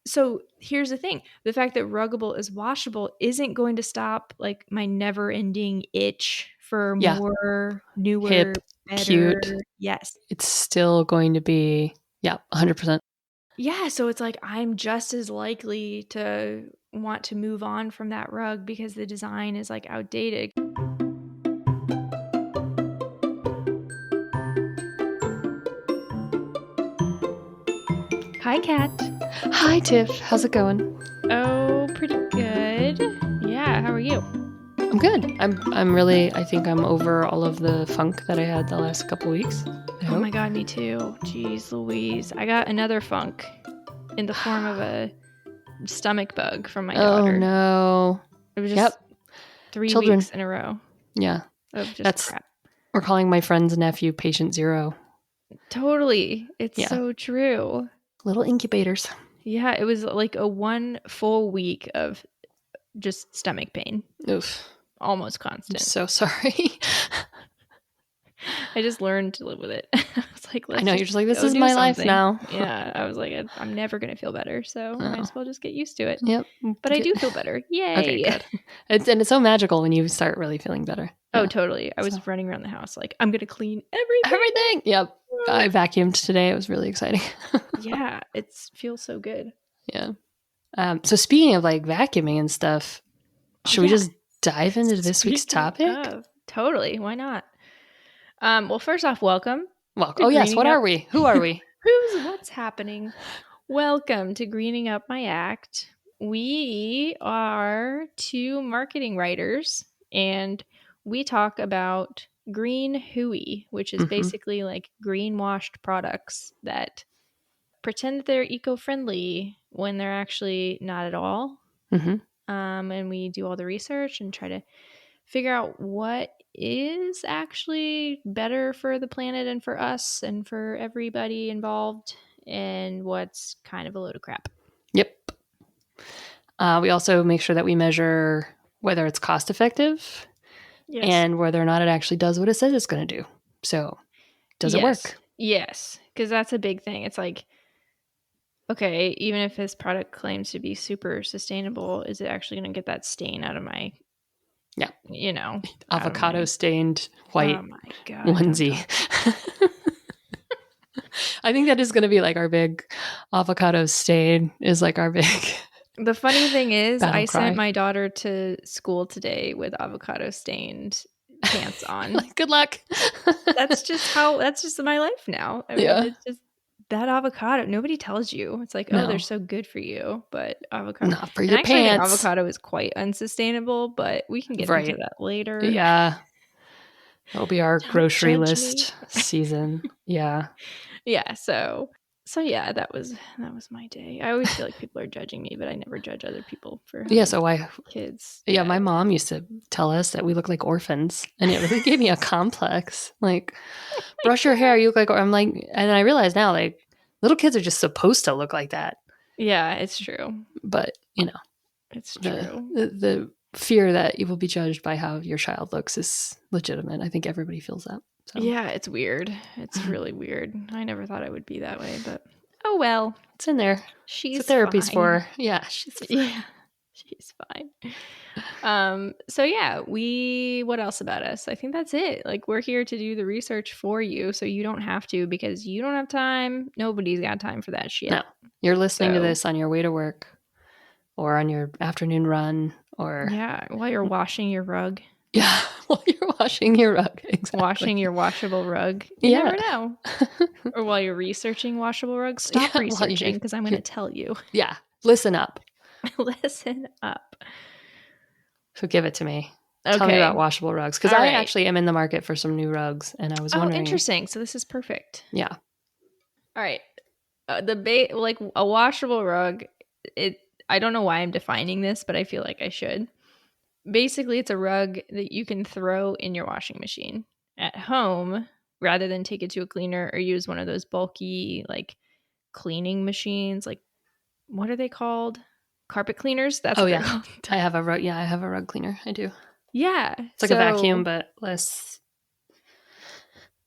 So here's the thing. The fact that Ruggable is washable isn't going to stop like my never ending itch for more, newer, hip, better. cute. Yes. It's still going to be, 100%. Yeah. So it's like I'm just as likely to want to move on from that rug because the design is like outdated. Hi, Kat. Hi, Tiff. How's it going? Oh, pretty good. Yeah. How are you? I'm good. I think I'm over all of the funk that I had the last couple weeks. Oh my God, me too. Jeez Louise. I got another funk in the form of a stomach bug from my daughter. Oh no. It was just 3 weeks in a row. Yeah. Of just crap. We're calling my friend's nephew patient zero. Totally. It's so true. Little incubators. Yeah, it was like a 1 full week of just stomach pain. Oof. Almost constant. I'm so sorry. I just learned to live with it. I was like, I know, you're just like, this is my life now. Yeah, I was like, I'm never going to feel better, so I might as well just get used to it. Yep. But I do feel better. Yay. Okay, good. It's so magical when you start really feeling better. Oh, totally. I was running around the house like, I'm going to clean everything. Everything. Yep. I vacuumed today. It was really exciting. Yeah, it feels so good. Yeah. So speaking of like vacuuming and stuff, should we just dive into this week's topic? Totally. Why not? Well, first off, welcome. Oh, yes. What are we? Who are we? What's happening? Welcome to Greening Up My Act. We are 2 marketing writers, and we talk about green hooey, which is basically like greenwashed products that pretend that they're eco-friendly when they're actually not at all. And we do all the research and try to figure out what is actually better for the planet and for us and for everybody involved and what's kind of a load of crap. Yep. We also make sure that we measure whether it's cost effective and whether or not it actually does what it says it's going to do. So does it work? Yes, because that's a big thing. It's like, okay, even if this product claims to be super sustainable, is it actually going to get that stain out of my, avocado stained white onesie? I think that is going to be like our big avocado stain is like our big. The funny thing is, I sent my daughter to school today with avocado stained pants on. Like, good luck. That's just my life now. I mean, it's just that avocado. Nobody tells you. It's like, oh, they're so good for you, but avocado. Not for your pants. I think avocado is quite unsustainable, but we can get into that later. Yeah. That'll be our grocery list season. Yeah. Yeah. So yeah, that was my day. I always feel like people are judging me, but I never judge other people for having kids. Yeah, my mom used to tell us that we look like orphans, and it really gave me a complex. Like, brush your hair, you look like. I'm like, and I realize now, like, little kids are just supposed to look like that. Yeah, it's true. But it's true. The fear that you will be judged by how your child looks is legitimate. I think everybody feels that. So. Yeah, it's weird. It's really weird. I never thought it would be that way, but oh well. It's in there. She's it's what therapy's fine. for. Yeah, she's fine. Yeah, she's fine. So yeah, what else about us? I think that's it. Like, we're here to do the research for you so you don't have to, because you don't have time. Nobody's got time for that shit. No. You're listening to this on your way to work or on your afternoon run or while you're washing your rug. Yeah, while you're washing your rug. Exactly. Washing your washable rug. You never know. Or while you're researching washable rugs. Stop researching, because I'm going to tell you. Yeah, listen up. Listen up. So give it to me. Okay. Tell me about washable rugs, because I actually am in the market for some new rugs, and I was wondering. Oh, interesting. So this is perfect. Yeah. All right. Like a washable rug, I don't know why I'm defining this, but I feel like I should. Basically, it's a rug that you can throw in your washing machine at home rather than take it to a cleaner or use one of those bulky, like, cleaning machines. Like, what are they called? Carpet cleaners? That's what they're called. I have a rug. Yeah, I have a rug cleaner. I do. Yeah. It's like a vacuum, but less.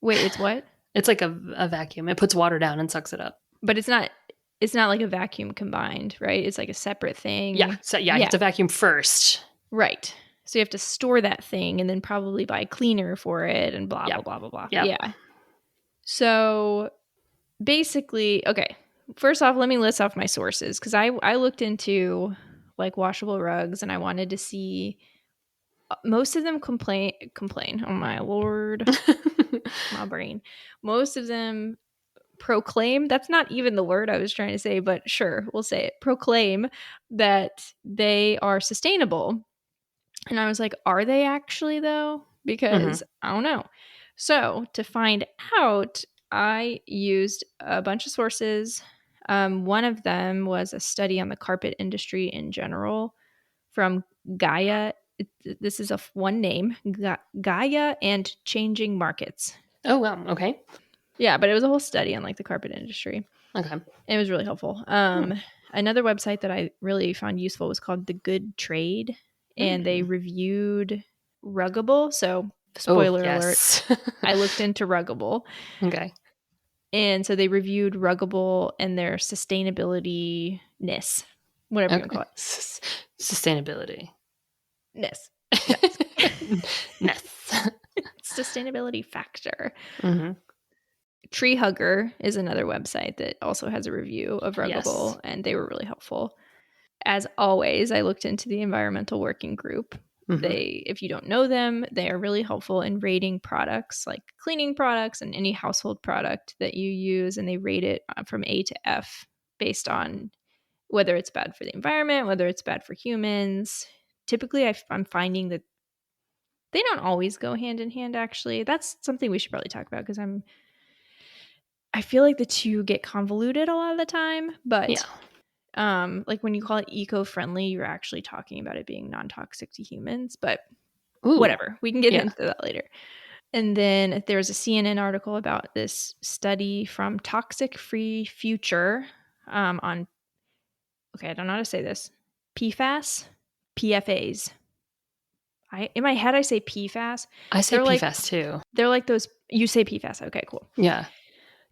Wait, it's what? It's like a vacuum. It puts water down and sucks it up. But it's not it's not like a vacuum combined, right? It's like a separate thing. Yeah. So yeah, you have to vacuum first. Right. So you have to store that thing and then probably buy cleaner for it and blah, blah, Yep. blah, blah, blah. Yep. Yeah. So basically, okay, first off, let me list off my sources because I looked into like washable rugs and I wanted to see most of them complain. Oh my Lord, my brain. Most of them proclaim, that's not even the word I was trying to say, but sure, we'll say it. Proclaim that they are sustainable. And I was like, are they actually though? Because I don't know. So to find out, I used a bunch of sources. One of them was a study on the carpet industry in general from Gaia. This is one name, Gaia and Changing Markets. Oh, wow. Okay. Yeah, but it was a whole study on like the carpet industry. Okay. It was really helpful. Another website that I really found useful was called The Good Trade, and they reviewed Ruggable. So, Oh, spoiler alert, yes. I looked into Ruggable. Okay. And so they reviewed Ruggable and their sustainability-ness, whatever you want to call it. Sustainability. Ness. Ness. Sustainability factor. Mm-hmm. Tree Hugger is another website that also has a review of Ruggable, Yes. and they were really helpful. As always, I looked into the Environmental Working Group. They, if you don't know them, they are really helpful in rating products like cleaning products and any household product that you use, and they rate it from A to F based on whether it's bad for the environment, whether it's bad for humans. Typically, I'm finding that they don't always go hand in hand. Actually, that's something we should probably talk about because I feel like the two get convoluted a lot of the time, but like when you call it eco-friendly, you're actually talking about it being non-toxic to humans, but whatever. We can get into that later. And then there's a CNN article about this study from Toxic Free Future on, okay, I don't know how to say this, PFAS, PFAs. In my head, I say PFAS. I say PFAS too. They're like those, you say PFAS. Okay, cool. Yeah.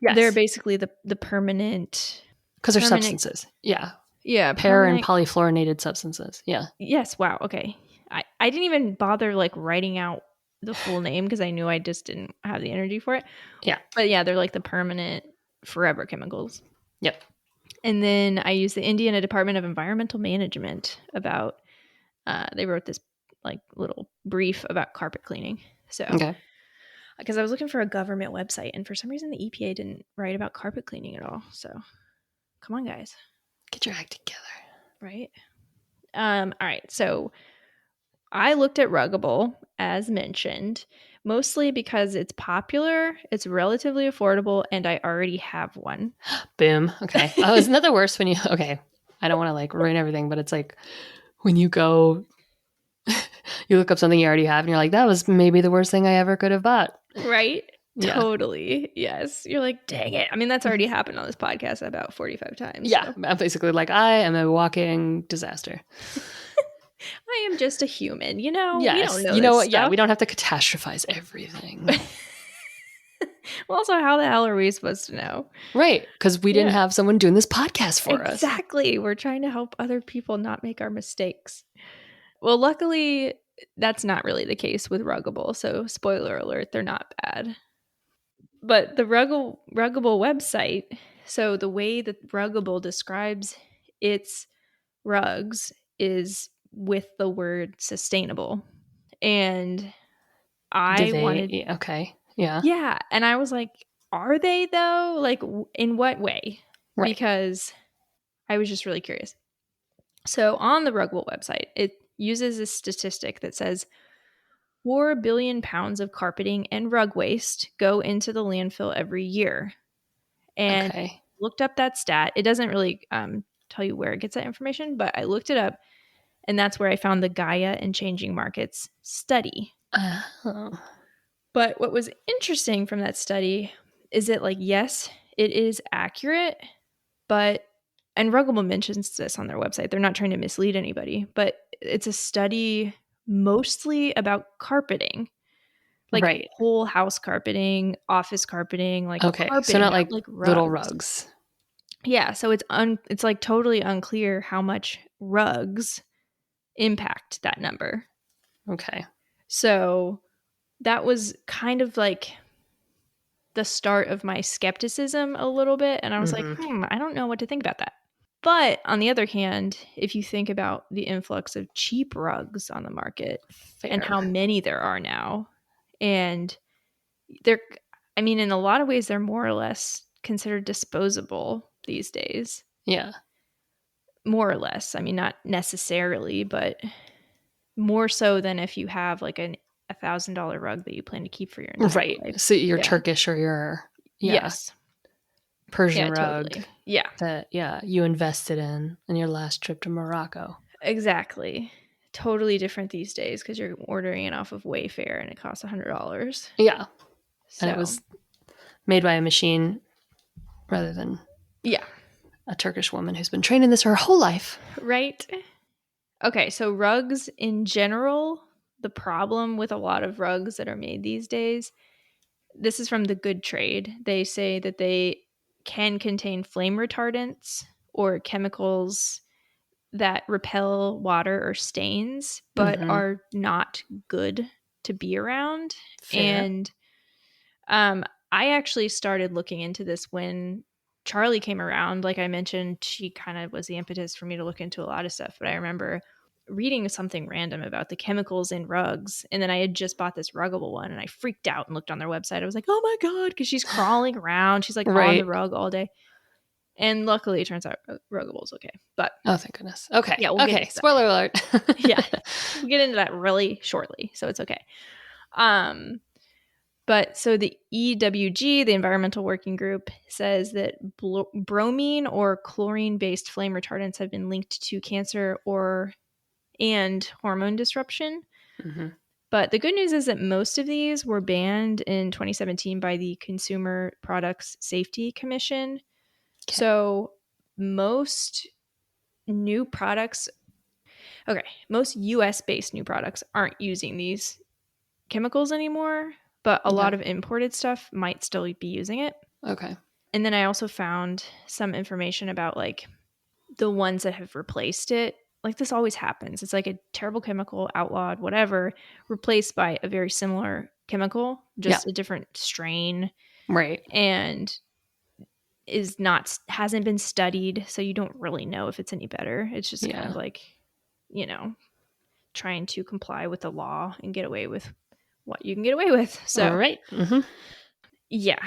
Yes. They're basically the permanent. Because they're substances. Yeah. Yeah. Para and polyfluorinated substances. Yeah. Yes. Wow. Okay. I didn't even bother like writing out the full name because I knew I just didn't have the energy for it. Yeah. But yeah, they're like the permanent forever chemicals. Yep. And then I used the Indiana Department of Environmental Management about, they wrote this like little brief about carpet cleaning. So, because I was looking for a government website and for some reason the EPA didn't write about carpet cleaning at all. So come on, guys. Get your act together. Right. All right. So I looked at Ruggable, as mentioned, mostly because it's popular, it's relatively affordable, and I already have one. Boom. Okay. Oh, isn't that the worst when you, okay, I don't want to like ruin everything, but it's like when you go, you look up something you already have and you're like, that was maybe the worst thing I ever could have bought. Right? Yeah. Totally. Yes. You're like, dang it. I mean, that's already happened on this podcast about 45 times. Yeah. So. I'm basically like, I am a walking disaster. I am just a human, you know? Yes. We don't know you know this what? stuff. Yeah, we don't have to catastrophize everything. Well, also, how the hell are we supposed to know? Right. Because we didn't have someone doing this podcast for us. Exactly. We're trying to help other people not make our mistakes. Well, luckily, that's not really the case with Ruggable. So, spoiler alert, they're not bad. But the Ruggable website, so the way that Ruggable describes its rugs is with the word sustainable. And I wanted. Okay. Yeah. Yeah. And I was like, are they though? Like, in what way? Right. Because I was just really curious. So on the Ruggable website, it uses a statistic that says 4 billion pounds of carpeting and rug waste go into the landfill every year. And looked up that stat. It doesn't really tell you where it gets that information, but I looked it up, and that's where I found the Gaia and Changing Markets study. Oh. But what was interesting from that study is that, like, yes, it is accurate, but, and Ruggable mentions this on their website, they're not trying to mislead anybody, but it's a study mostly about carpeting. Like whole house carpeting, office carpeting, like carpeting, so not like rugs. little rugs. Yeah, so it's like totally unclear how much rugs impact that number. Okay. So that was kind of like the start of my skepticism a little bit. And I was like, I don't know what to think about that. But on the other hand, if you think about the influx of cheap rugs on the market and how Fair. many there are now, and they're, I mean, in a lot of ways, they're more or less considered disposable these days. Yeah. More or less. I mean, not necessarily, but more so than if you have like $1,000 rug that you plan to keep for your entire Right. life. So your Yeah. Turkish or your, yeah, Yes. Persian Yeah, rug totally. Yeah. that, yeah, you invested in your last trip to Morocco. Exactly. Totally different these days because you're ordering it off of Wayfair and it costs $100. Yeah. And it So, was made by a machine rather than yeah. a Turkish woman who's been trained in this her whole life. Right. Okay. So, rugs in general, the problem with a lot of rugs that are made these days, this is from the Good Trade. They say that they can contain flame retardants or chemicals that repel water or stains, but Mm-hmm. are not good to be around. Fair. And I actually started looking into this when Charlie came around. Like I mentioned, she kind of was the impetus for me to look into a lot of stuff. But I remember reading something random about the chemicals in rugs. And then I had just bought this Ruggable one and I freaked out and looked on their website. I was like, oh my God, because she's crawling around. She's like on the Right. rug all day. And luckily, it turns out Ruggable's okay. But Oh, thank goodness. Okay. yeah, we'll get Okay. into that. Spoiler alert. Yeah, we'll get into that really shortly. So it's okay. But so the EWG, the Environmental Working Group, says that bromine or chlorine-based flame retardants have been linked to cancer and hormone disruption. Mm-hmm. But the good news is that most of these were banned in 2017 by the Consumer Products Safety Commission. Okay. So most new products, most US-based new products aren't using these chemicals anymore, but a lot of imported stuff might still be using it. Okay. And then I also found some information about like the ones that have replaced it. Like this always happens. It's like a terrible chemical, outlawed, whatever, replaced by a very similar chemical, Yeah. just a different strain, Right. and hasn't been studied, so you don't really know if it's any better. It's just kind Yeah. of like, trying to comply with the law and get away with what you can get away with. All So, right. Mm-hmm. yeah.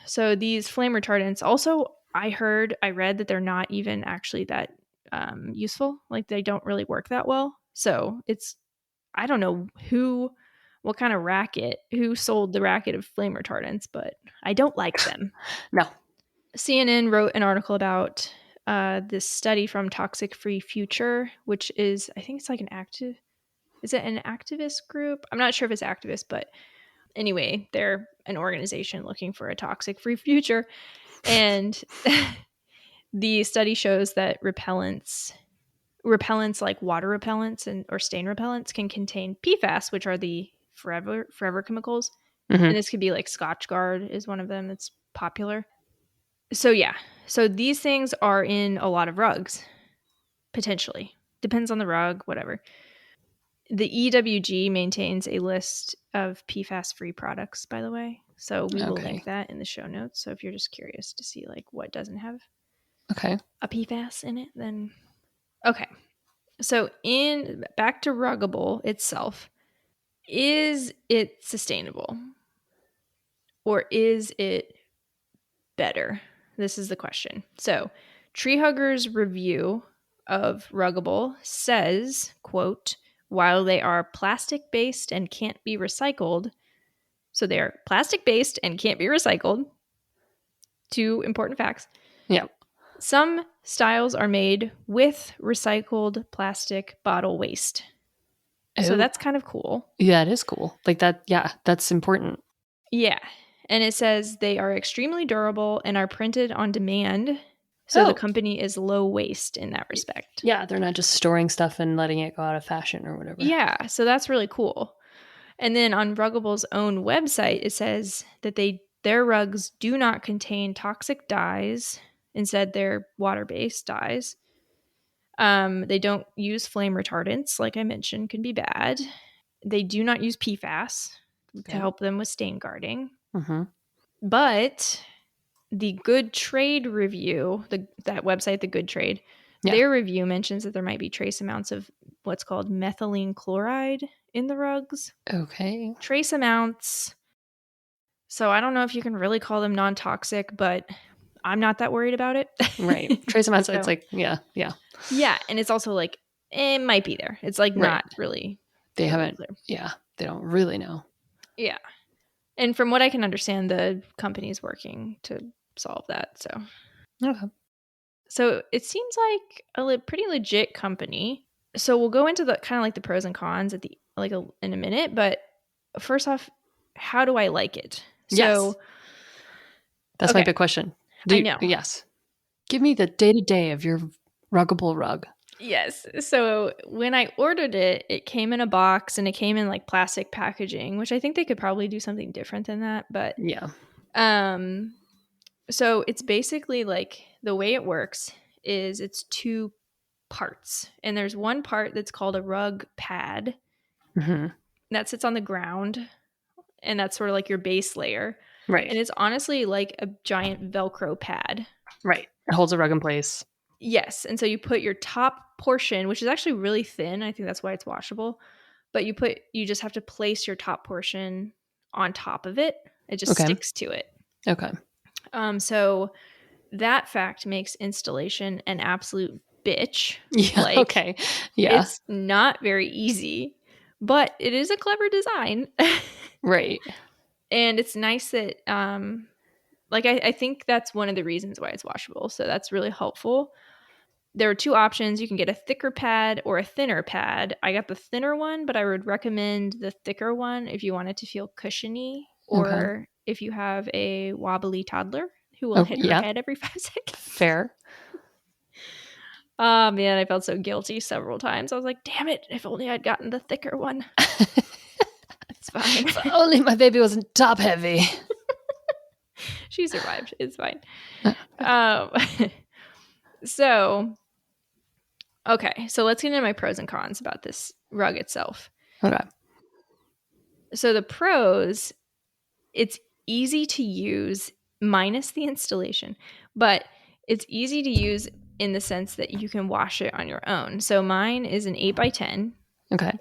So these flame retardants also, I read that they're not even actually that useful. Like they don't really work that well. So I don't know what kind of who sold the racket of flame retardants, but I don't like them. No. CNN wrote an article about this study from Toxic Free Future, which is, I think it's like is it an activist group? I'm not sure if it's activist, but anyway, they're an organization looking for a toxic free future. And the study shows that repellents like water repellents or stain repellents can contain PFAS, which are the forever chemicals. Mm-hmm. And this could be like Scotchgard is one of them that's popular. So yeah. So these things are in a lot of rugs, potentially. Depends on the rug, whatever. The EWG maintains a list of PFAS-free products, by the way. So we will link that in the show notes. So if you're just curious to see like what doesn't have a PFAS in it, then okay. So back to Ruggable itself, is it sustainable or is it better? This is the question. So Tree Hugger's review of Ruggable says, quote, while they are plastic based and can't be recycled, so they're plastic based and can't be recycled, two important facts. Yeah. Some styles are made with recycled plastic bottle waste. So that's kind of cool. Yeah, it is cool. Like that. Yeah, that's important. Yeah. And it says they are extremely durable and are printed on demand. So the company is low waste in that respect. Yeah, they're not just storing stuff and letting it go out of fashion or whatever. Yeah, so that's really cool. And then on Ruggable's own website, it says that their rugs do not contain toxic dyes, Instead, they're water-based dyes. They don't use flame retardants, like I mentioned, can be bad. They do not use PFAS to help them with stain guarding. Mm-hmm. But the Good Trade review, that website, the Good Trade, their review mentions that there might be trace amounts of what's called methylene chloride in the rugs. Okay. Trace amounts. So I don't know if you can really call them non-toxic, but I'm not that worried about it. Right. Trace amounts, So, it's like, yeah. yeah, and it's also like, it might be there. It's like Right. not really They totally haven't, clear. they don't really know. Yeah. And from what I can understand, the company's working to solve that. Okay. So it seems like a pretty legit company. So we'll go into the kind of like the pros and cons in a minute. But first off, how do I like it? Yes. That's my okay, big question. I know. Yes. Give me the day-to-day of your ruggable rug. Yes. So when I ordered it, it came in a box and it came in like plastic packaging, which I think they could probably do something different than that. But Yeah. so it's basically like the way it works is it's two parts. And there's one part that's called a rug pad Mm-hmm. that sits on the ground. And that's sort of like your base layer. Right. And it's honestly like a giant Velcro pad. Right. It holds a rug in place. Yes. And so you put your top portion, which is actually really thin. I think that's why it's washable. But you just have to place your top portion on top of it. It just Okay. sticks to it. Okay. So that fact makes installation an absolute bitch. Yeah. Like, okay. Yeah. it's not very easy, but it is a clever design. Right. And it's nice that, I think that's one of the reasons why it's washable. So that's really helpful. There are two options. You can get a thicker pad or a thinner pad. I got the thinner one, but I would recommend the thicker one if you want it to feel cushiony Okay. or if you have a wobbly toddler who will Oh, hit her yeah. head every 5 seconds. Fair. Oh, man, I felt so guilty several times. I was like, damn it, if only I'd gotten the thicker one. It's fine. If only my baby wasn't top heavy. She survived. It's fine. Um, so, okay. So let's get into my pros and cons about this rug itself. Okay. So the pros, it's easy to use minus the installation, but it's easy to use in the sense that you can wash it on your own. So mine is an 8x10. Okay.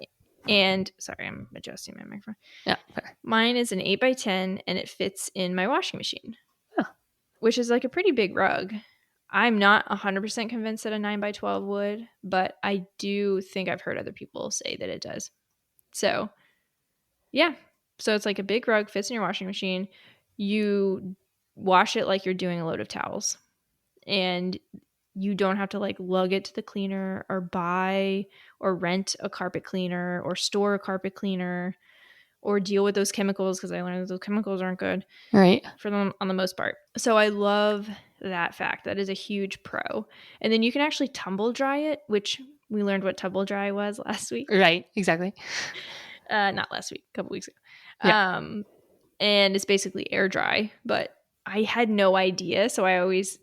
And sorry, I'm adjusting my microphone. Yeah. Fair. Mine is an 8x10 and it fits in my washing machine, which is like a pretty big rug. I'm not 100% convinced that a 9x12 would, but I do think I've heard other people say that it does. So, yeah. So it's like a big rug, fits in your washing machine. You wash it like you're doing a load of towels. And you don't have to like lug it to the cleaner or buy or rent a carpet cleaner or store a carpet cleaner or deal with those chemicals, because I learned those chemicals aren't good Right. for them on the most part. So I love that fact. That is a huge pro. And then you can actually tumble dry it, which we learned what tumble dry was last week. Right. Exactly. Not last week, a couple weeks ago. Yeah. And it's basically air dry, but I had no idea. So I always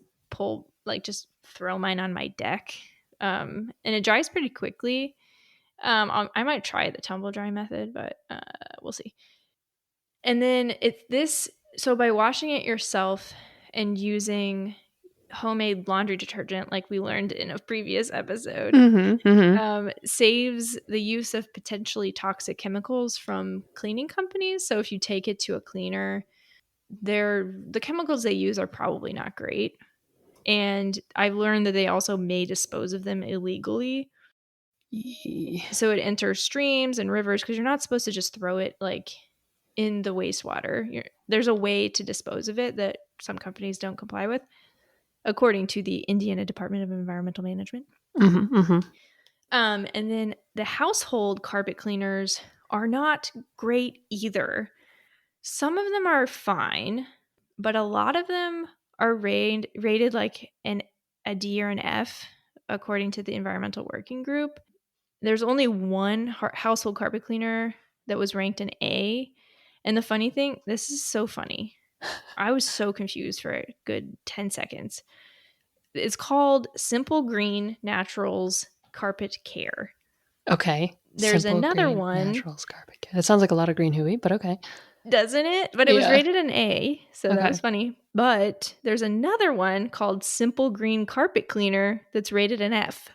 just throw mine on my deck. And it dries pretty quickly. I might try the tumble dry method, but we'll see. And then so by washing it yourself and using homemade laundry detergent, like we learned in a previous episode, saves the use of potentially toxic chemicals from cleaning companies. So if you take it to a cleaner, the chemicals they use are probably not great. And I've learned that they also may dispose of them illegally. So it enters streams and rivers because you're not supposed to just throw it like in the wastewater. There's a way to dispose of it that some companies don't comply with, according to the Indiana Department of Environmental Management. And then the household carpet cleaners are not great either. Some of them are fine, but a lot of them are rated like a D or an F, according to the Environmental Working Group. There's only one household carpet cleaner that was ranked an A. And the funny thing, this is so funny. I was so confused for a good 10 seconds. It's called Simple Green Naturals Carpet Care. Okay. There's Simple another Green one. Naturals Carpet Care. That sounds like a lot of green hooey, but okay. Doesn't it? But it was Yeah. rated an A, so that was Okay. funny. But there's another one called Simple Green Carpet Cleaner that's rated an F.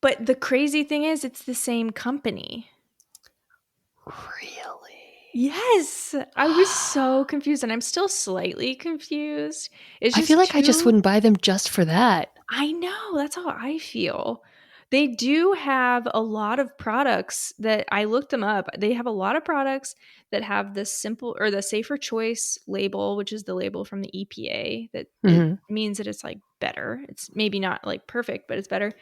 But the crazy thing is, it's the same company. Really? Yes. I was so confused, and I'm still slightly confused. It's I feel just like I just too. wouldn't buy them just for that. I know. That's how I feel. They do have a lot of products that I looked them up. They have a lot of products that have the simple or the safer choice label, which is the label from the EPA that it Mm-hmm. means that it's like better. It's maybe not like perfect, but it's better.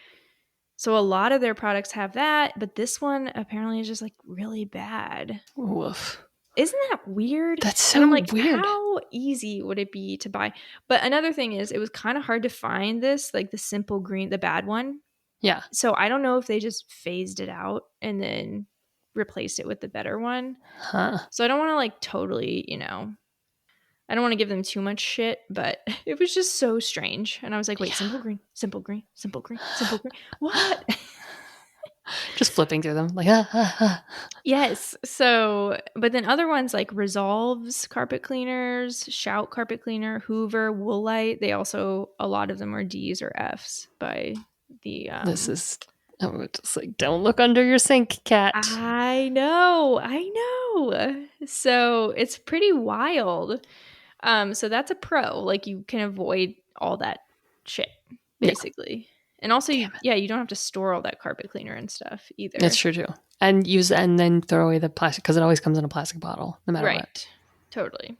So a lot of their products have that, but this one apparently is just like really bad. Woof. Isn't that weird? That's And I'm so like, weird. how easy would it be to buy? But another thing is, it was kind of hard to find this, like the simple green, the bad one. Yeah. So I don't know if they just phased it out and then replaced it with the better one. Huh. So I don't want to like totally, I don't want to give them too much shit, but it was just so strange. And I was like, wait, Yeah. simple green, simple green, simple green, simple green. What? Just flipping through them. Like, Yes. So, but then other ones like Resolves carpet cleaners, Shout carpet cleaner, Hoover, Woolite, they also, a lot of them are D's or F's by the This is, I'm just like, don't look under your sink, cat. I know. I know. So, it's pretty wild. So that's a pro. Like you can avoid all that shit Yeah. basically. And also Damn it. you don't have to store all that carpet cleaner and stuff That's either. true too. And then throw away the plastic because it always comes in a plastic bottle, no matter what. Right. Totally.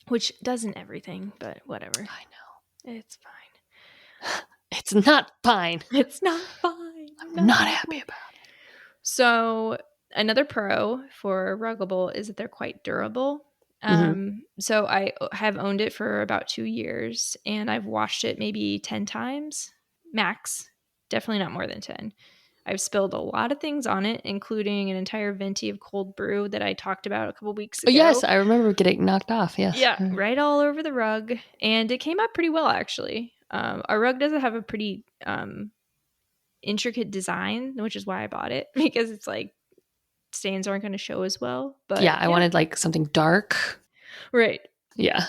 Which doesn't everything, but whatever. I know. It's fine. It's not fine. It's not fine. I'm not happy about it. So another pro for Ruggable is that they're quite durable. Mm-hmm. So I have owned it for about 2 years, and I've washed it maybe 10 times max. Definitely not more than 10. I've spilled a lot of things on it, including an entire venti of cold brew that I talked about a couple weeks Oh, yes, ago. I remember getting knocked off. Yes. Yeah, right all over the rug. And it came out pretty well, actually. Our rug doesn't have a pretty intricate design, which is why I bought it, because it's like stains aren't going to show as well. But Yeah, I wanted like something dark. right. Yeah.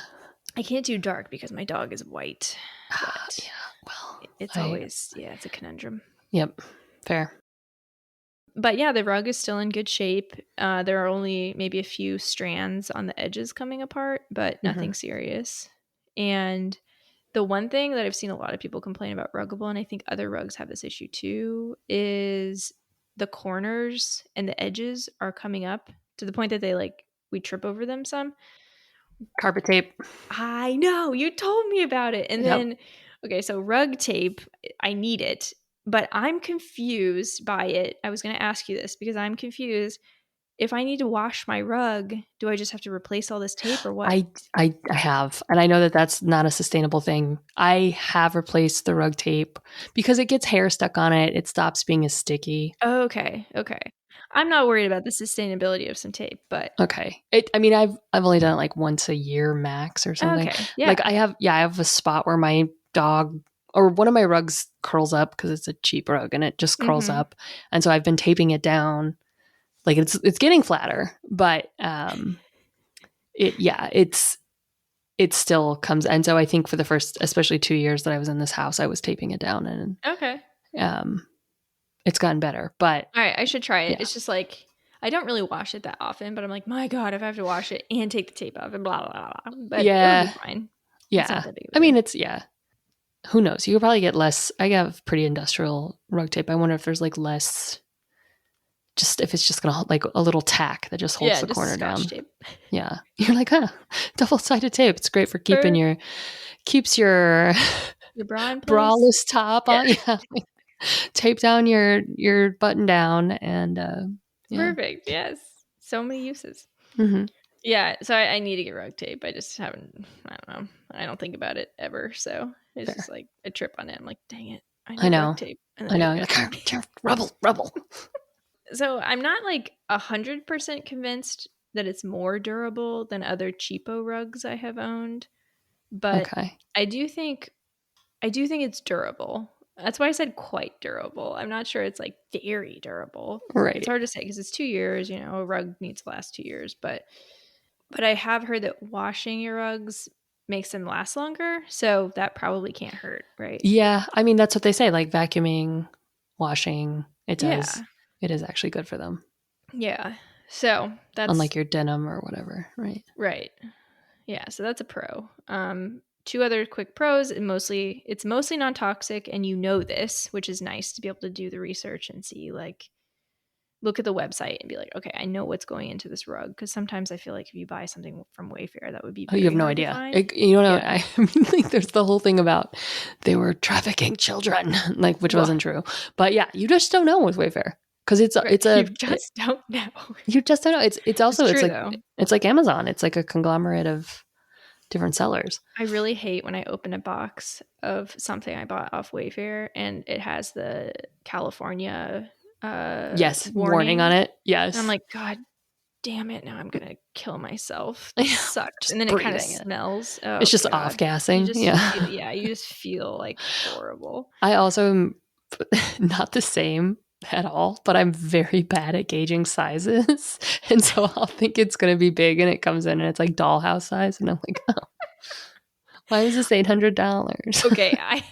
I can't do dark because my dog is white. But Yeah. Well, it's always, it's a conundrum. Yep. Fair. But yeah, the rug is still in good shape. There are only maybe a few strands on the edges coming apart, but nothing serious. And the one thing that I've seen a lot of people complain about Ruggable, and I think other rugs have this issue too, is the corners and the edges are coming up to the point that we trip over them some. Carpet tape. I know, you told me about it. And Yep. then, okay, so rug tape, I need it, but I'm confused by it. I was going to ask you this because I'm confused. If I need to wash my rug, do I just have to replace all this tape or what? I have, and I know that that's not a sustainable thing. I have replaced the rug tape because it gets hair stuck on it. It stops being as sticky. Okay. I'm not worried about the sustainability of some tape, but Okay. I've only done it like once a year max or something. okay. Yeah. Like I have a spot where my dog or one of my rugs curls up because it's a cheap rug and it just curls up. And so I've been taping it down. Like it's getting flatter, but it still comes. And so I think for the first, especially 2 years that I was in this house, I was taping it down and Okay. it's gotten better. But all right, I should try it. Yeah. It's just like I don't really wash it that often, but I'm like, my God, if I have to wash it and take the tape off and blah blah blah. But yeah, it'll be fine. Yeah. It's not that big of a I mean, deal. it's who knows? You could probably get less. I have pretty industrial rug tape. I wonder if there's like less. Just if it's just gonna like a little tack that just holds the just corner down. Scotch tape. Yeah, you're like, double-sided tape. It's great for keeping keeps your bra in place. braless top on. Yeah, tape down your button down and Perfect. Yes, so many uses. Mm-hmm. Yeah, so I need to get rug tape. I just haven't. I don't know. I don't think about it ever. So it's just like a trip on it. I'm like, dang it, I need rug tape. And then I know. Like, rubble. So I'm not like 100% convinced that it's more durable than other cheapo rugs I have owned, but Okay. I do think I do think it's durable. That's why I said quite durable. I'm not sure it's like very durable. It's Right. hard to say because it's 2 years. You know, a rug needs to last 2 years, but I have heard that washing your rugs makes them last longer, so that probably can't hurt, right? Yeah. I mean, that's what they say, like vacuuming, washing, it does. Yeah. It is actually good for them. Yeah. So that's Unlike your denim or whatever, right? right. Yeah, so that's a pro. Two other quick pros, it's mostly non-toxic, and you know this, which is nice to be able to do the research and see, like, look at the website and be like, okay, I know what's going into this rug. Because sometimes I feel like if you buy something from Wayfair, that would be Oh, you have very no hard to idea. find. You don't know. Yeah. I mean, like, there's the whole thing about they were trafficking children, like, which Well, wasn't true. But yeah, you just don't know with Wayfair because you just don't know. you just don't know. It's also It's true though. it's like Amazon. It's like a conglomerate of different sellers. I really hate when I open a box of something I bought off Wayfair and it has the California Yes, warning on warning. it. And I'm Yes, like, God damn it, now I'm gonna kill myself. This sucks. just And then it kind of breathing it. smells. Oh It's just off God. gassing. Yeah. You just feel like horrible. I also am not the same at all, but I'm very bad at gauging sizes. And so I'll think it's going to be big and it comes in and it's like dollhouse size. And I'm like, oh, why is this $800? Okay, I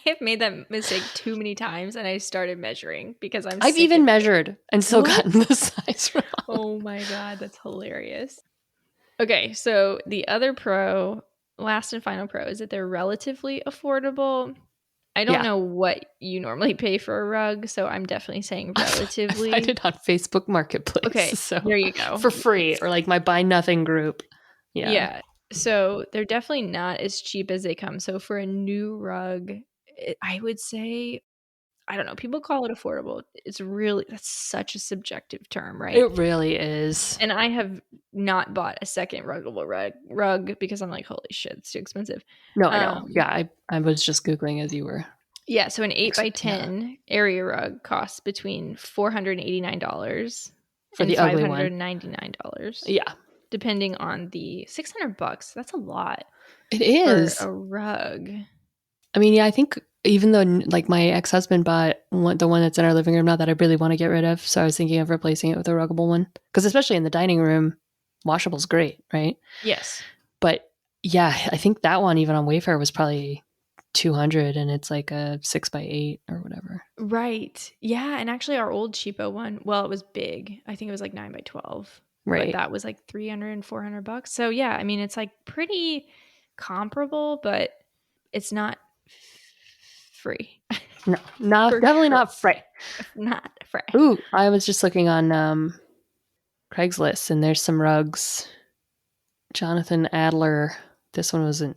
have made that mistake too many times and I started measuring because I've even measured and still What? gotten the size wrong. Oh my God, that's hilarious. Okay, so the other pro, last and final pro, is that they're relatively affordable. I don't Yeah. know what you normally pay for a rug, so I'm definitely saying relatively. I find it on Facebook Marketplace. Okay, So there you go. for free, or like my Buy Nothing group. Yeah. Yeah. So they're definitely not as cheap as they come. So for a new rug, I would say, I don't know, people call it affordable. That's such a subjective term, right? It really is. And I have not bought a second ruggable rug because I'm like, holy shit, it's too expensive. No, I know. Yeah, I was just Googling as you were. Yeah, so an 8x10 area rug costs between $489 For and the ugly one. $599. Yeah. Depending on the $600. That's a lot. It is. For a rug. I mean, yeah, I think even though like my ex-husband bought the one that's in our living room now that I really want to get rid of, so I was thinking of replacing it with a ruggable one because especially in the dining room, washable's great, right? Yes. But yeah, I think that one even on Wayfair was probably $200 and it's like a 6x8 or whatever. Right. Yeah, and actually our old cheapo one, well, it was big. I think it was like 9x12. Right. But that was like $300 and $400. So yeah, I mean, it's like pretty comparable, but it's not free. No, definitely sure. not free. Not free. Ooh, I was just looking on Craigslist and there's some rugs. Jonathan Adler, this one wasn't.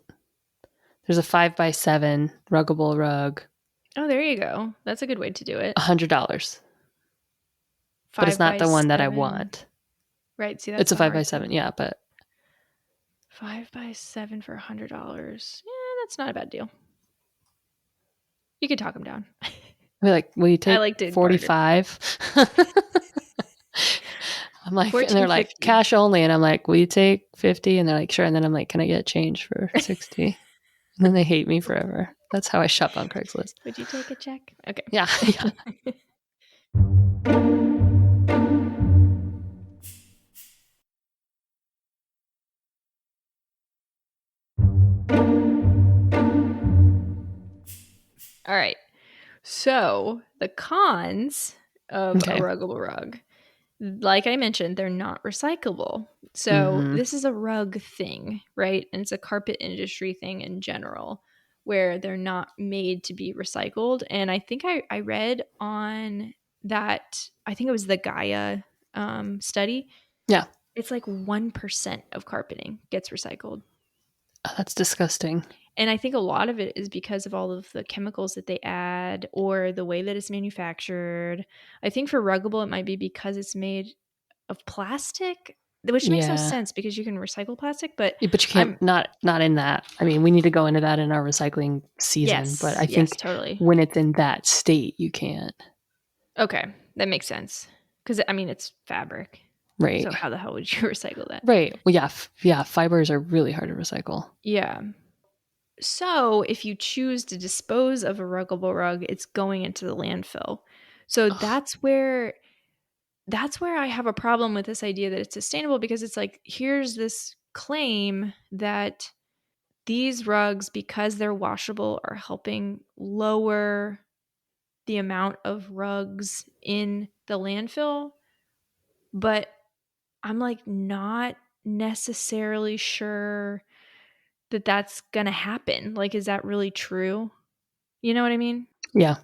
There's a 5x7 ruggable rug. Oh, there you go. That's a good way to do it. $100. But it's not the one that I want. Right. See, that's it's a 5x7, yeah, but 5x7 for $100. Yeah, that's not a bad deal. You could talk them down. I'd be like, will you take 45? I'm like, and they're like, cash only. And I'm like, will you take 50? And they're like, sure. And then I'm like, can I get change for 60? And then they hate me forever. That's how I shop on Craigslist. Would you take a check? Okay. Yeah. All right. So the cons of a ruggable rug, like I mentioned, they're not recyclable. So this is a rug thing, right? And it's a carpet industry thing in general where they're not made to be recycled. And I think I read on that, I think it was the Gaia study. Yeah. It's like 1% of carpeting gets recycled. Oh, that's disgusting. And I think a lot of it is because of all of the chemicals that they add or the way that it's manufactured. I think for ruggable, it might be because it's made of plastic, which makes no sense because you can recycle plastic, but you can't, not in that. I mean, we need to go into that in our recycling season, but I think totally. When it's in that state, you can't. Okay, that makes sense. Because, I mean, it's fabric. Right. So how the hell would you recycle that? Right. Well, yeah, fibers are really hard to recycle. Yeah. Yeah. So, I mean, it's fabric. So how the hell would you recycle that? Right. Well, yeah, fibers are really hard to recycle. Yeah. So if you choose to dispose of a ruggable rug, it's going into the landfill. So Ugh. that's where I have a problem with this idea that it's sustainable, because it's like, here's this claim that these rugs, because they're washable, are helping lower the amount of rugs in the landfill. But I'm like not necessarily sure that that's going to happen. Like, is that really true? You know what I mean? Yeah.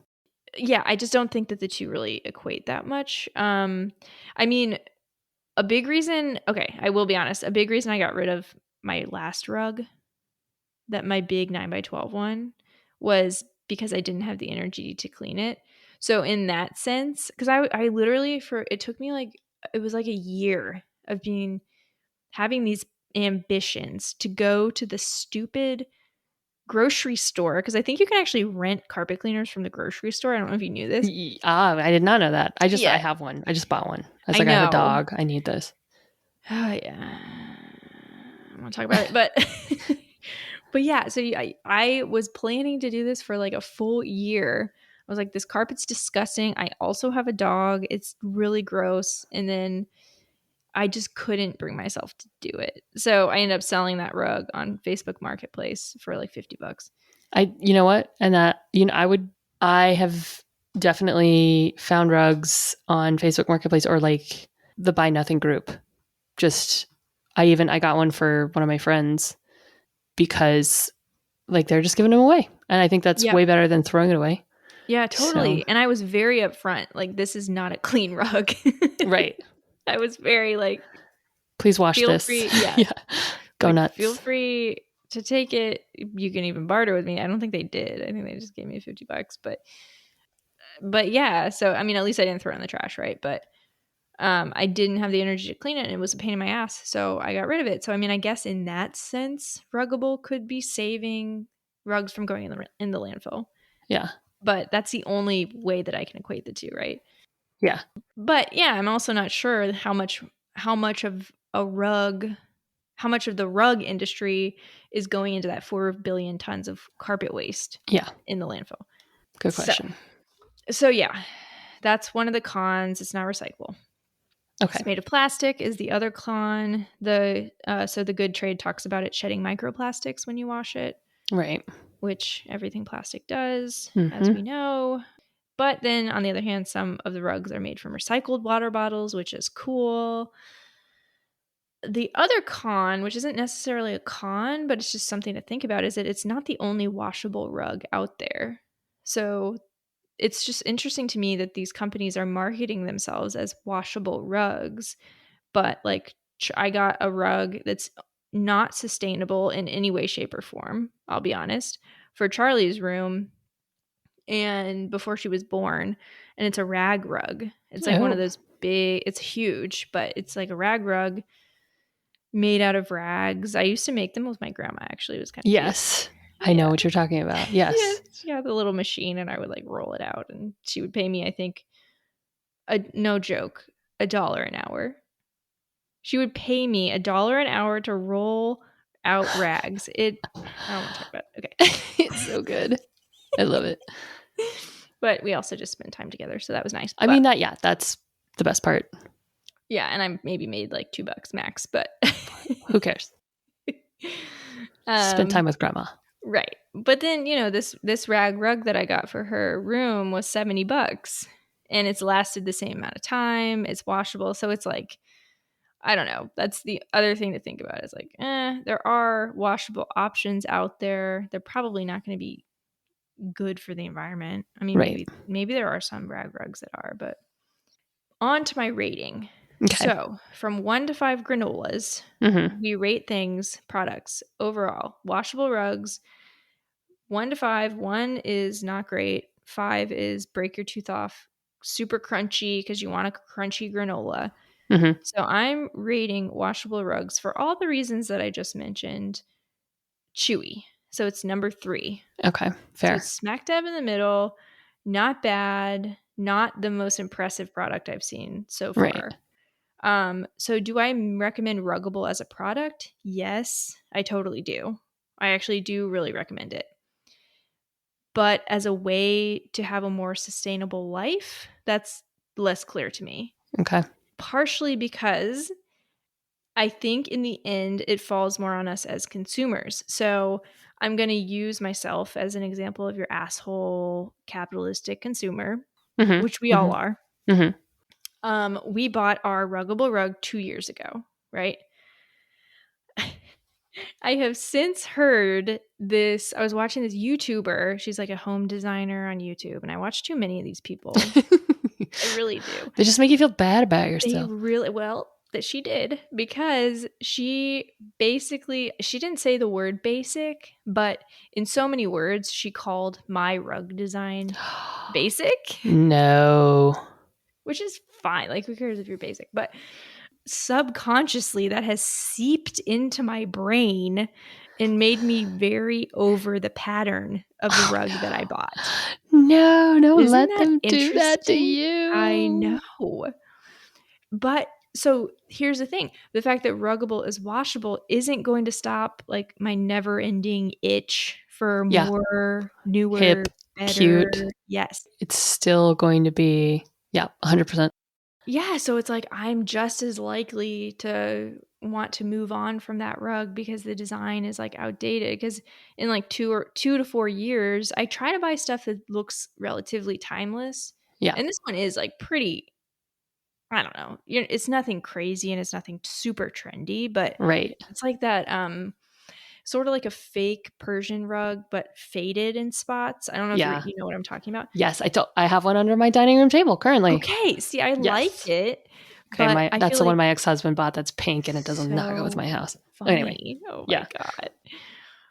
Yeah, I just don't think that the two really equate that much. I mean, a big reason, okay, I will be honest, a big reason I got rid of my last rug, that my big 9 by 12 one, was because I didn't have the energy to clean it. So in that sense, because I literally, for it took me like, it was like a year of being having these ambitions to go to the stupid grocery store, because I think you can actually rent carpet cleaners from the grocery store. I don't know if you knew this. I did not know that. I Yeah, have one. I just bought one. I was I like, I have a know. dog. I need this. Oh yeah, I want to talk about it, but but yeah. So I was planning to do this for like a full year. I was like, this carpet's disgusting. I also have a dog. It's really gross. And then I just couldn't bring myself to do it. So I ended up selling that rug on Facebook Marketplace for like $50. You know what? And that, I have definitely found rugs on Facebook Marketplace or like the Buy Nothing group. Just, I got one for one of my friends because like they're just giving them away. And I think that's Yeah. way better than throwing it away. Yeah, So, totally. And I was very upfront. Like, this is not a clean rug. right. I was very like, Please wash feel this. free. Yeah. Yeah. Go Like, feel nuts. free to take it. You can even barter with me. I don't think they did. I think they just gave me $50. But yeah, so I mean, at least I didn't throw it in the trash, right? But I didn't have the energy to clean it, and it was a pain in my ass. So I got rid of it. So I mean, I guess in that sense, Ruggable could be saving rugs from going in the landfill. Yeah. But that's the only way that I can equate the two, right? Yeah. But yeah, I'm also not sure how much of a rug how much of the rug industry is going into that 4 billion tons of carpet waste Yeah. in the landfill. Good So, question. so yeah, that's one of the cons. It's not recyclable. Okay. It's made of plastic is the other con. So the good trade talks about it shedding microplastics when you wash it, Right. which everything plastic does, as Mm-hmm. we know. But then on the other hand, some of the rugs are made from recycled water bottles, which is cool. The other con, which isn't necessarily a con, but it's just something to think about, is that it's not the only washable rug out there. So it's just interesting to me that these companies are marketing themselves as washable rugs, but like I got a rug that's not sustainable in any way, shape, or form, I'll be honest, for Charlie's room and before she was born. And it's a rag rug. It's like one of Oh. those big, it's huge, but it's like a rag rug made out of rags. I used to make them with my grandma, actually. It was kind of cute. Yes. I know Yeah. what you're talking about. Yeah. Yes. She had the little machine and I would like roll it out and she would pay me, I think, no joke, $1 an hour. She would pay me $1 an hour to roll out rags. I don't want to talk about it. It's so good. I love it. But we also just spent time together, so that was nice. I But mean, that's the best part. yeah, and I maybe made like $2 max, but Who cares? Spend um time with grandma. right. But then, this rag rug that I got for her room was $70 and it's lasted the same amount of time. It's washable. So it's like, I don't know. That's the other thing to think about is like, there are washable options out there. They're probably not going to be good for the environment. I mean, Right. maybe there are some rag rugs that are, but on to my rating. Okay. So, from 1 to 5 granolas, Mm-hmm. we rate things, products overall. Washable rugs, 1 to 5. 1 is not great. 5 is break your tooth off. Super crunchy because you want a crunchy granola. Mm-hmm. So I'm rating washable rugs for all the reasons that I just mentioned chewy. So it's number 3. Okay. So Fair. it's smack dab in the middle. Not bad. Not the most impressive product I've seen so Right. far. So do I recommend Ruggable as a product? Yes, I totally do. I actually do really recommend it. But as a way to have a more sustainable life, that's less clear to me. Okay. Partially because I think in the end, it falls more on us as consumers. So I'm going to use myself as an example of your asshole capitalistic consumer, which we Mm-hmm. all Mm-hmm. are. Mm-hmm. We bought our Ruggable rug 2 years ago, right? I have since heard this. I was watching this YouTuber. She's like a home designer on YouTube, and I watch too many of these people. I really do. They just make you feel bad about They yourself. really, well, that she did, because she didn't say the word basic, but in so many words, she called my rug design basic, No. which is fine. Like, who cares if you're basic? But subconsciously, that has seeped into my brain and made me very over the pattern of the Oh rug that I no. bought. No, Isn't let that them do that to interesting? I you. know. But so here's the thing. The fact that Ruggable is washable isn't going to stop like my never-ending itch for Yeah. more, newer, Hip, better. cute. Yes. It's still going to be, yeah, 100%. Yeah, so it's like I'm just as likely to want to move on from that rug because the design is like outdated, because in like 2 to 4 years, I try to buy stuff that looks relatively timeless. Yeah. And this one is like pretty, I don't know. It's nothing crazy and it's nothing super trendy, but Right. it's like that sort of like a fake Persian rug but faded in spots. I don't know if Yeah. you know what I'm talking about. Yes, I have one under my dining room table currently. Okay, see, I like Yes. it, Okay, but I that's feel the one like my ex-husband bought that's pink and it does not go with so my house. Anyway, funny. Oh my yeah. god.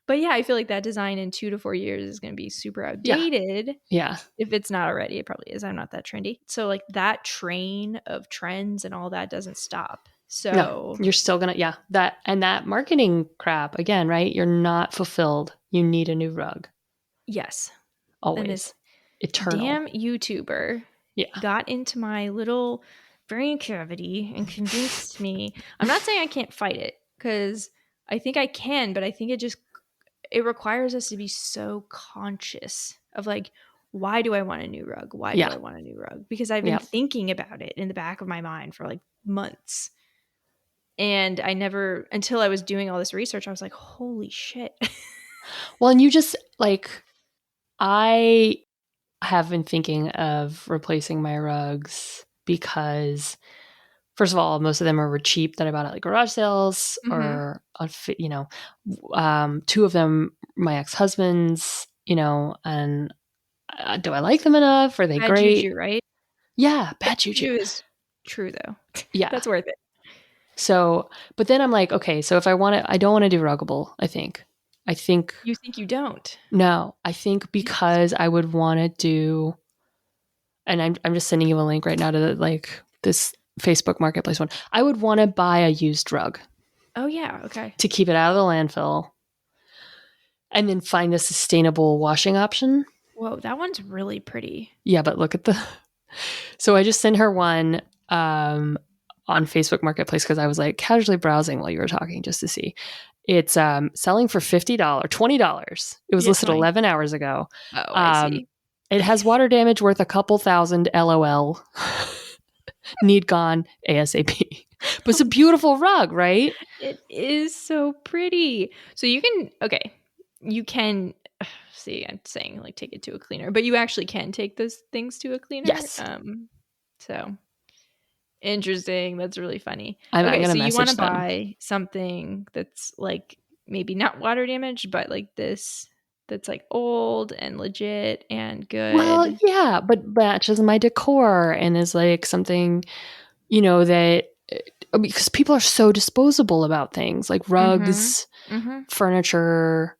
But yeah, I feel like that design in 2 to 4 years is going to be super Yeah. outdated. Yeah. If it's not already, it probably is. I'm not that trendy. So like that train of trends and all that doesn't stop. No, So you're still gonna, yeah. That marketing crap again, right? You're not fulfilled. You need a new rug. yes. And Always. this Eternal. damn YouTuber Yeah. got into my little brain cavity and convinced me. I'm not saying I can't fight it, because I think I can, but I think it requires us to be so conscious of like, why do I want a new rug? Why do Yeah. I want a new rug? Because I've been Yeah. thinking about it in the back of my mind for like months. And I never, until I was doing all this research, I was like, holy shit. Well, and you just like, I have been thinking of replacing my rugs because, first of all, most of them are cheap that I bought at like garage sales Mm-hmm. or on, two of them my ex-husband's, and do I like them enough? Are they Bad great? juju, right? Yeah, Bad bad juju. juju is true though. Yeah. That's worth it. So, but then I'm like, okay, so if I don't want to do ruggable. I think You think you don't? no, I think because I would want to do, and I'm just sending you a link right now to this Facebook Marketplace one. I would want to buy a used rug Oh yeah, okay. to keep it out of the landfill, and then find a sustainable washing option. Whoa, that one's really pretty. Yeah, but look at the. So I just sent her one on Facebook Marketplace because I was like casually browsing while you were talking just to see. It's selling for $50, $20. It was Yeah, listed 20. 11 hours ago. Oh, I Um, see. it has water damage worth a couple thousand. LOL. Need gone ASAP. But it's a beautiful rug, right? It is so pretty. So you can see, I'm saying like take it to a cleaner, but you actually can take those things to a cleaner. Yes. So interesting. That's really funny. I'm Okay, going to so you want message to them. buy something that's like maybe not water damaged, but like this that's like old and legit and Well, good. yeah, but matches my decor and is like something, that because people are so disposable about things like Mhm. rugs, Mhm. furniture.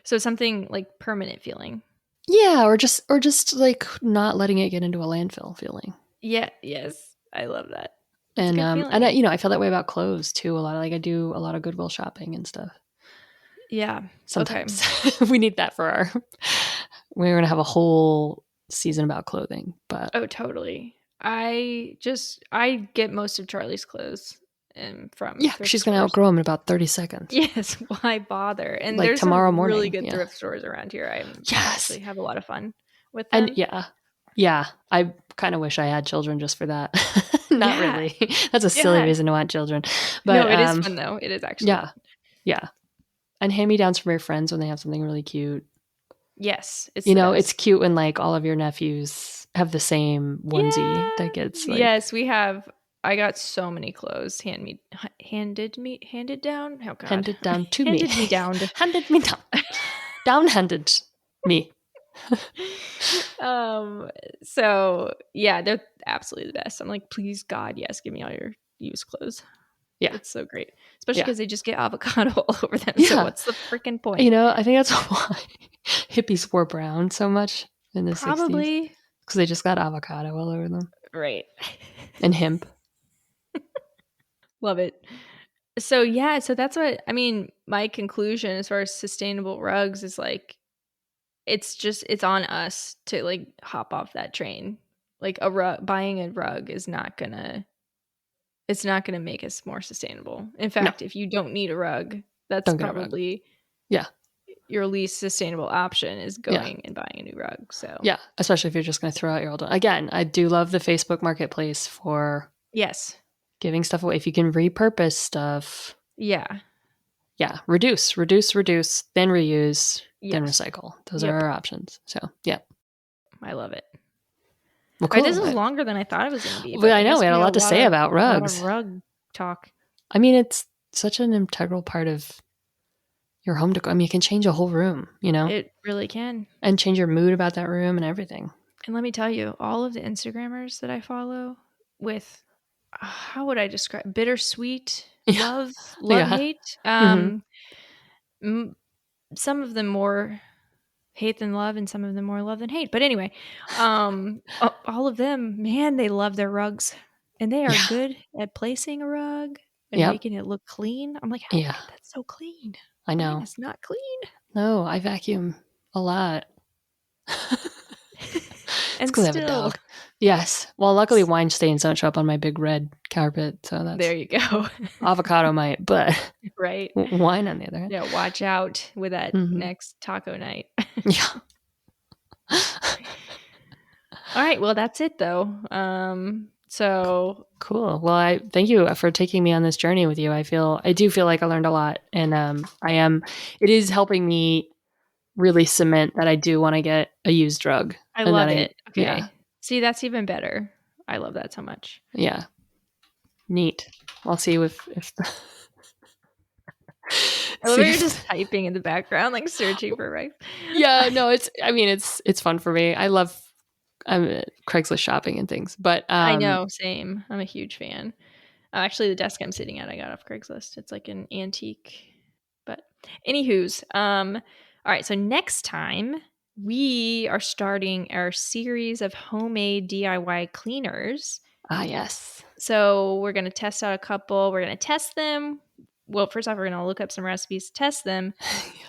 So something like permanent feeling. Yeah, or just like not letting it get into a landfill feeling. Yeah, yes. I love that. It's a And good I, feeling. I feel that way about clothes too. A lot of like I do a lot of Goodwill shopping and stuff. Yeah. Okay. Sometimes we need that for our. We're gonna have a whole season about clothing, but Oh, totally. I get most of Charlie's clothes from Yeah, thrift she's going to stores. outgrow them in about 30 seconds. Yes, why bother? And Like there's some tomorrow really morning. good Yeah. thrift stores around here. I Yes. actually have a lot of fun with And them. yeah, I kind of wish I had children just for that. Not Yeah. really. That's a silly Yeah. reason to want children. But No, it is fun though. It is actually yeah, fun. yeah. And hand-me-downs from your friends when they have something really cute. Yes, it's You the know, best. it's cute when like all of your nephews have the same onesie that gets like Yes, we have. I got so many clothes handed down. Oh God, handed down to me. handed me down. Handed me down. Down-handed me. So yeah, they're absolutely the best. I'm like, please God, yes, give me all your used clothes. Yeah. It's so great, especially Yeah. because they just get avocado all over them. Yeah. So what's the freaking point? You know, I think that's why hippies wore brown so much in the 60s. Probably Because they just got avocado all over them. right. And hemp. Love it. So yeah, so that's what I mean. My conclusion as far as sustainable rugs is like, it's on us to like hop off that train. Like buying a rug is not gonna it's not gonna make us more sustainable. In No, fact, if you don't need a rug, that's don't get a rug. probably Yeah. your least sustainable option is Yeah. going and buying a new rug. So Yeah. Especially if you're just going to throw out your old one. Again, I do love the Facebook Marketplace for yes. giving stuff away. If you can repurpose stuff, Yeah. yeah, reduce, then reuse, then Yes. recycle. Those Yep. are our options. So, yeah. I love it. Well, All right, cool. this was longer than I thought it was going to be. But I know guess we had a lot to say about a lot rugs. of rug talk. I mean, it's such an integral part of your home decor. I mean, it can change a whole room, you know, It really can. and change your mood about that room and everything. And let me tell you, all of the Instagrammers that I follow with, how would I describe, bittersweet Yeah. love, Yeah. hate. Mhm. Some of them more hate than love, and some of them more love than hate. But anyway, all of them, man, they love their rugs, and they are Yeah. good at placing a rug and Yep. making it look clean. I'm like, how do you Yeah. get that so clean? I know. Mine is not clean. No, I vacuum a lot. It's And because I have a still, dog. Yes. Well, luckily wine stains don't show up on my big red carpet, so that's there you go. avocado might, but Right. wine on the other hand. Yeah, watch out with that next taco night. Yeah. All right, well that's it though. So Cool. Well, I thank you for taking me on this journey with you. I do feel like I learned a lot, and it is helping me really cement that I do want to get a used rug. I and love that it. Okay. Yeah. See, that's even better. I love that so much. Yeah. Neat. I'll see if I love how you're just typing in the background, like searching for rugs. Yeah, no, it's fun for me. I'm Craigslist shopping and things, but I know, same. I'm a huge fan. Actually, the desk I'm sitting at, I got off Craigslist. It's like an antique. But anywho's, all right. So next time we are starting our series of homemade DIY cleaners. Ah, yes. So we're going to test out a couple. We're going to test them. Well, first off, we're going to look up some recipes to test them,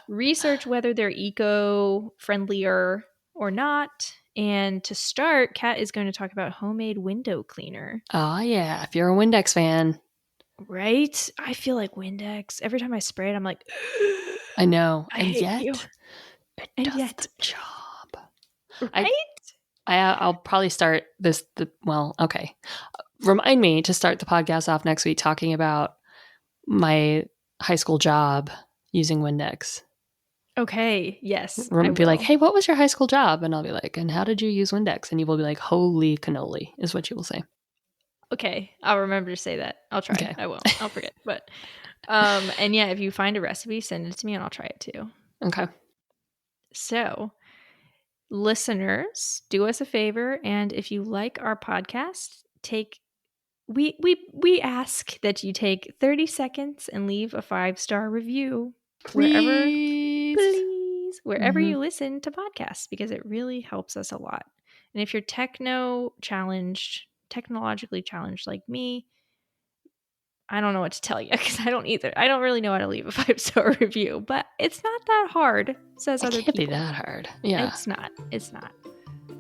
research whether they're eco-friendlier or not. And to start, Kat is going to talk about homemade window cleaner. Oh, yeah. If you're a Windex fan. Right? I feel like Windex. Every time I spray it, I'm like, I know. I hate you. It does the job. Right? I'll probably start okay. Remind me to start the podcast off next week talking about my high school job using Windex. Okay. Yes. Be like, hey, what was your high school job? And I'll be like, and how did you use Windex? And you will be like, holy cannoli, is what you will say. Okay. I'll remember to say that. I'll try. Okay. I won't. I'll forget. But and yeah, if you find a recipe, send it to me and I'll try it too. Okay. So, listeners, do us a favor, and if you like our podcast, we ask that you take 30 seconds and leave a 5-star review wherever you listen to podcasts, because it really helps us a lot. And if you're technologically challenged like me, I don't know what to tell you, because I don't either. I don't really know how to leave a 5-star review, but it's not that hard, says other people. It can't be that hard. Yeah. It's not.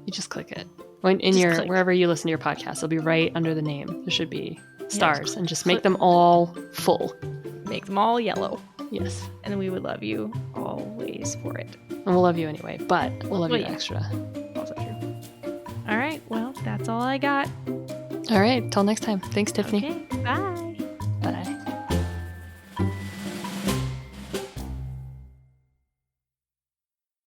You just click it. Wherever you listen to your podcast, it'll be right under the name. There should be stars and just make them all full. Make them all yellow. Yes. And then we would love you always for it. And we'll love you anyway, but we'll love you extra. Also true. All right. Well, that's all I got. All right. Till next time. Thanks, Tiffany. Okay. Bye.